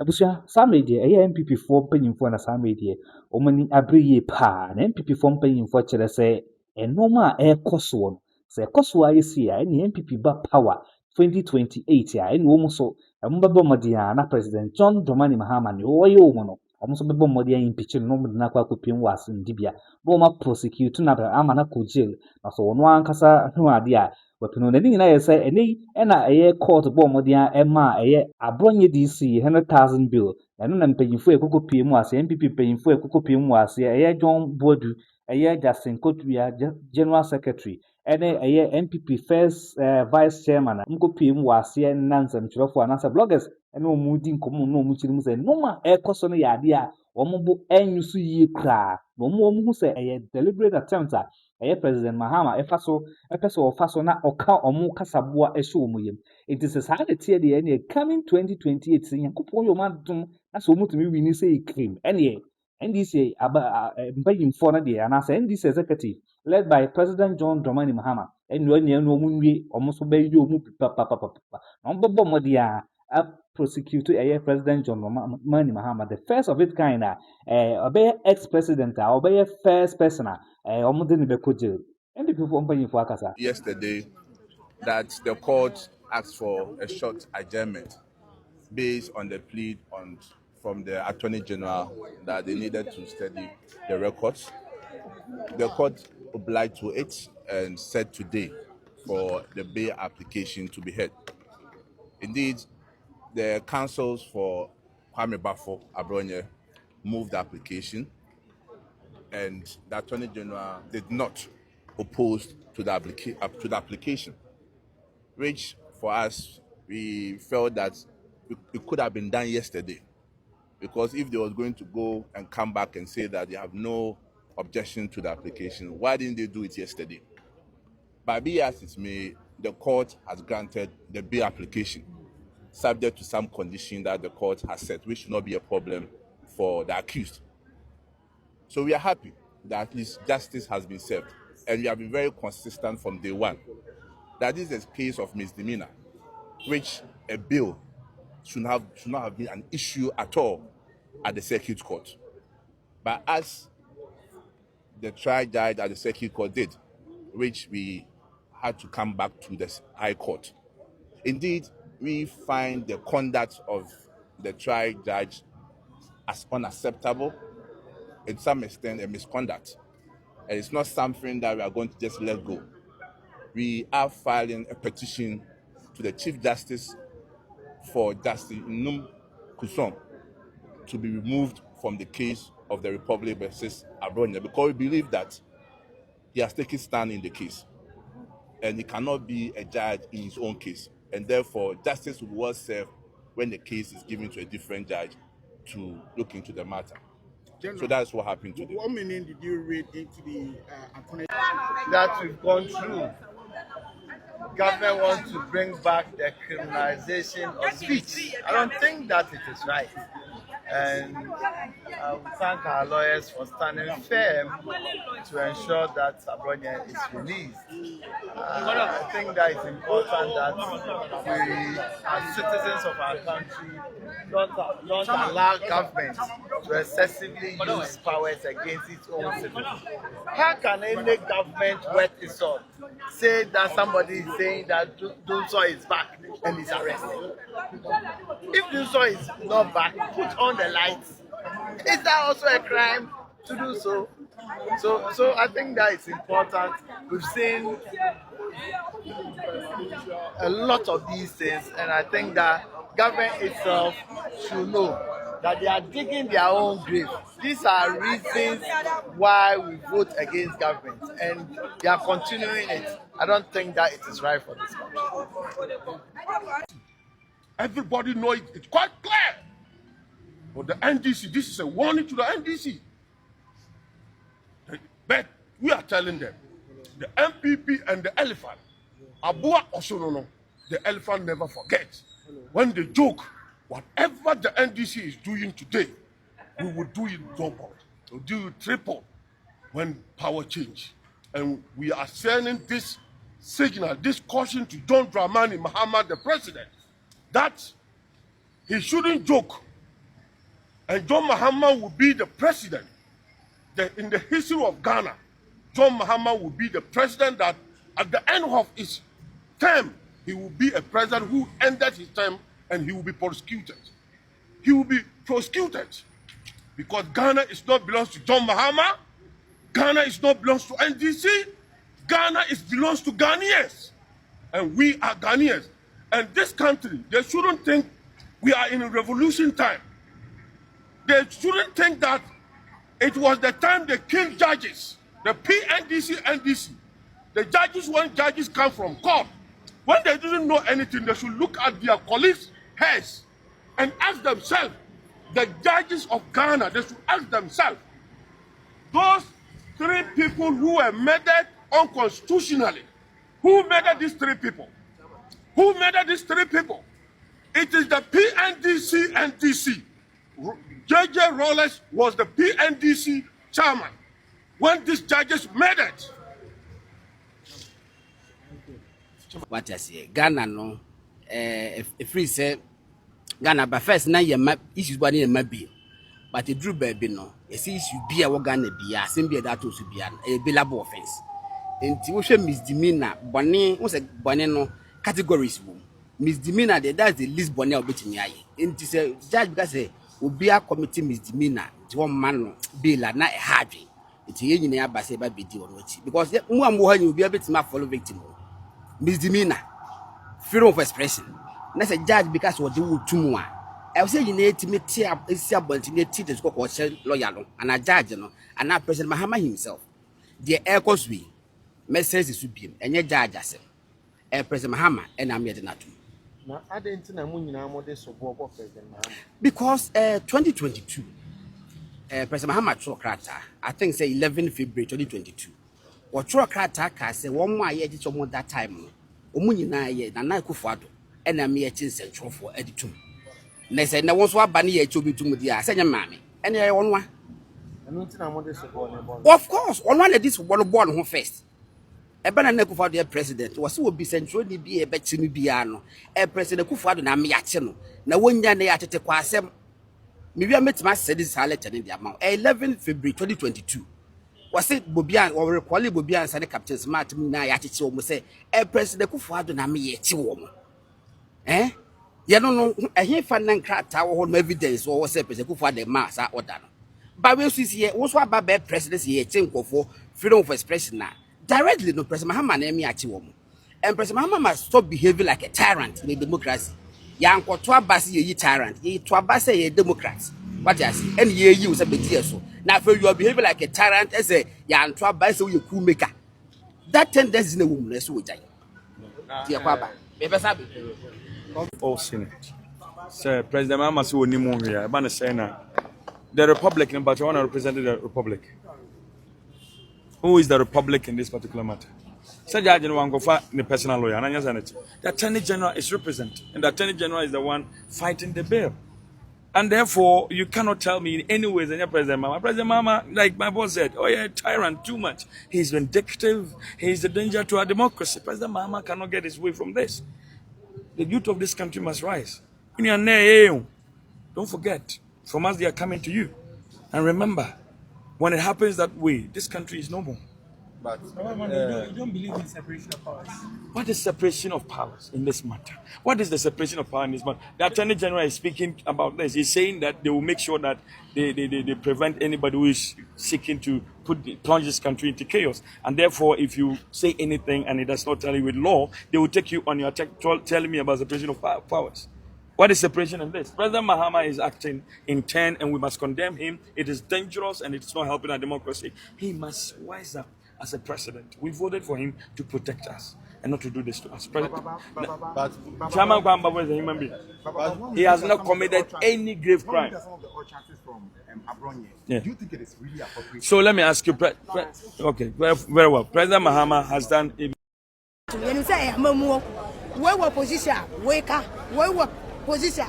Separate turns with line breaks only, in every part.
Abusia Samedi, a NPP for paying for a Samedi, Omani Abri pa, and NPP for paying for Chile say, and no ma air cost one. Say, cost why you see, any NPP back power 2028, and almost so, a Mbabomadia, President John Dramani Mahama, or you mono, almost a Babomadia impeaching no Nakwa Kupin was in Dibia, Boma prosecute another Amana Kujil, so one Casa, no idea. Weapon on anything I say, and a court bombardia, Emma, a Abronya DC, 100,000 bill, and then paying for a cocoa PM was MPP paying for a cocoa PM was a John Bodu, a year Justin Kotria, General Secretary, and a year MPP first Vice Chairman, Uncle PM was here Nancy and for an answer bloggers, and no moving common, no muchim say, no more air cost on the idea, or mobile and you see ye cry, no more who say a deliberate attempt. President Mahama efaso faso na oka omu kasaboa ehwe omuyem. It is a sanity de ene coming 2028 yankopon yo madum na so mutumi wini say claim ene NDC mbayimfo na de anasa NDC executive led by President John Dramani Mahama enu enu omunwie omuso bayi omu papa no bobo modia prosecute President John Dramani Mahama, the first of its kind, obey ex-president, obey first person,
yesterday that the court asked for a short adjournment based on the plea from the Attorney General that they needed to study the records. The court obliged to it and set today for the bail application to be heard. Indeed, the counsels for Kwame Bafo Abronye moved the application, and the Attorney General did not oppose to the application, which for us, we felt that it could have been done yesterday, because if they was going to go and come back and say that they have no objection to the application, why didn't they do it yesterday? But be as it may, the court has granted the bail application, subject to some condition that the court has set, which should not be a problem for the accused. So we are happy that at least justice has been served, and we have been very consistent from day one that this is a case of misdemeanor, which a bill should not have been an issue at all at the circuit court. But as the trial judge at the circuit court did, which we had to come back to the High Court. Indeed, we find the conduct of the trial judge as unacceptable, in some extent a misconduct. And it's not something that we are going to just let go. We are filing a petition to the Chief Justice for Justice Num Kusong to be removed from the case of the Republic versus Abronya, because we believe that he has taken stand in the case and he cannot be a judge in his own case. And therefore, justice will be well served when the case is given to a different judge to look into the matter. General, so that's what happened today.
What meaning did you read into the
that we've gone through? Government wants to bring back the criminalization of speech. I don't think that it is right. And I would thank our lawyers for standing firm to ensure that Abronya is released. I think that it's important that we, as citizens of our country, don't allow government to excessively use powers against its own citizens. How can any government wet its up, say that somebody is saying that Dunso is back and is arrested? If Dunso is not back, put on the lights. Is that also a crime to do so? So I think that it's important. We've seen a lot of these things, and I think that government itself should know that they are digging their own grave. These are reasons why we vote against government, and they are continuing it. I don't think that it is right for this country.
Everybody knows it's quite clear. But the NDC, this is a warning to the NDC. But we are telling them, the MPP and the elephant, Abua Osonono, the elephant never forgets. When they joke, whatever the NDC is doing today, we will do it double, we'll do it triple when power change. And we are sending this signal, this caution to John Dramani Mahama, the president, that he shouldn't joke And John Mahama will be the president. In the history of Ghana, John Mahama will be the president that at the end of his term, he will be a president who ended his term and he will be prosecuted. He will be prosecuted because Ghana is not belongs to John Mahama. Ghana is not belongs to NDC. Ghana belongs to Ghanaians. And we are Ghanaians. And this country, they shouldn't think we are in a revolution time. They shouldn't think that it was the time they killed judges, the PNDC, NDC. The judges, when judges come from court, when they didn't know anything, they should look at their colleagues' heads and ask themselves, the judges of Ghana, they should ask themselves, those 3 people who were murdered unconstitutionally, who murdered these 3 people? Who murdered these 3 people? It is the PNDC and DC. J.J. Rawlings was the PNDC chairman when these judges murdered.
What I say, Ghana no, if we say Ghana, but first now you map issues one in a be, but it drew baby no. You see, you be a Ghana be a same be that to be a billable offense. And to misdemeanor, bonnie was a bonnie no categories. Misdemeanor, that's the least bonnie of betting. And to say, judge because will be a committee misdemeanor to one man bill and not a hard. It's a union by say by video on which because more and more you be able to follow victim. Misdemeanor, freedom of expression. That's a judge because what do too much. I was saying you need to meet teachers go lawyer and a judge, and now President Mahama himself. The air course we message is with him and your judge as President Mahama and I'm yet not.
I didn't know
Because 2022, President Mahama Trokrata, I think say 11 February 2022. Or Trokrata say 1 more year that time. Omunina ye na na Kufuado and I'm here central for editum. They said no one's what banny to be to Mudia, send your mammy, and I on one. Of course, on one of this one born home first. A banana Kufuado president was so be centrally be a betting biano, a president Kufuado na miachino. Na one yan they at the quasem. Maybe I met my studies highlighted in the amount 11 February 2022. Was it Bobian or Quali Bobian and Captain Smart Mina attitude almost say, a president Kufuado na me woman. Eh? You don't know, a here fan crack tower home evidence or was a president Kufuado mass or done. But we see here, what's what bad presidency here, think for freedom of expression now. Directly, no President Mahama name me at woman. And President Mahama must stop behaving like a tyrant in a democracy. Yang ko to abase ye tyrant, ye to abase ye Democrats. What you see? And ye use a bit here so. Now for you are behaving like a tyrant as a yang to abase you cool maker. That tendency in a woman is so dear Papa.
All Senate. Sir, President Mahama so ni mo here. Ba na say na the Republic, but you want to represent the Republic. Who is the Republic in this particular matter? Say Judge no go for the personal lawyer. The Attorney General is represented, and the Attorney General is the one fighting the bill. And therefore, you cannot tell me in any way that President Mahama, like my boss said, oh yeah, tyrant too much. He's vindictive. He's a danger to our democracy. President Mahama cannot get his way from this. The youth of this country must rise. Don't forget, from us they are coming to you. And remember, when it happens that way, this country is no more.
But you don't believe in separation of powers.
What is separation of powers in this matter? What is the separation of power in this matter? The Attorney General is speaking about this. He's saying that they will make sure that they prevent anybody who is seeking to plunge this country into chaos. And therefore, if you say anything and it does not tally with law, they will take you on your attack telling me about separation of powers. What is separation in this? President Mahama is acting in turn and we must condemn him. It is dangerous and it's not helping our democracy. He must wise up. As a president, we voted for him to protect us and not to do this to us. Chairman Kwamba is a human being. He has not committed any grave crime. Yeah.
Do you think it is really appropriate?
So let me ask you, okay, very well. President Mahama has done a
position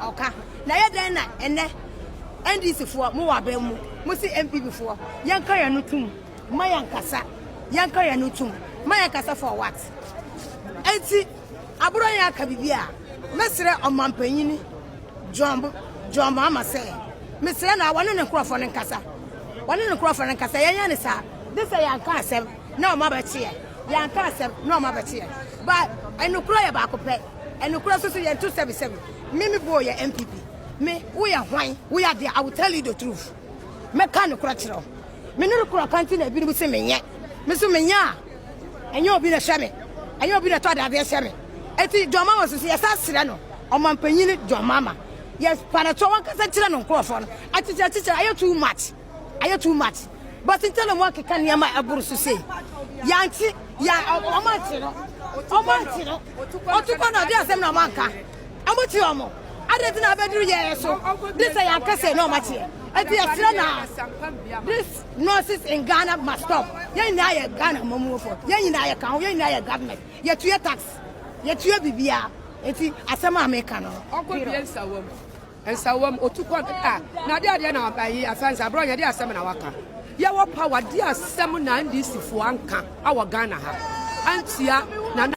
okay. Now then and NDC for more Musi NPP for Yankaya Nutum, Mayankasa. Yankaya Nutum, Mayakasa for what? And see, Abraya Kabibia, Mestre on Mampenini, John Mama say, Mr. Na one no crofo ne nkasa. One no crofo ne nkasa yenya ne sa. This say yanka asem na o ma ba tie. Yanka asem na o ma ba tie. But enukura ye ba akopɛ. Enukura so ye 277. Me boy ye NPP. Me we are hwan, we are there. I will tell you the truth. Me kan nukura kiro. Me no kura kanti na bi no se menye. Me so menya. Enye obi na hwe me. Enye obi na to ade hwe me. Eti John Mama so yes asire no. Omanpanyin John Mama. Yes, panato wan kasa kire no nkrofo no. Aticha ayo too much. Ayo too much. But until mo ke kan yama aburu so say. Yanti ya omanti no. Omanti no. Otuko no dia asem na manka. Amoti omo. Adeti na bedru ye so. This say yankase no machi. Eti asira na. This nonsense in Ghana must stop. Ye na ye Ghana mamu for. Ye na ye kan, ye na ye government. Ye tuye tax. Ye tuye bibia. Eti asema America no.
Onko bi ensawam otuko na dia na abayi afansa bro ye dia asema na waka. Ye wo power dia asem na NDC fo anka awo Ghana ha. Antia na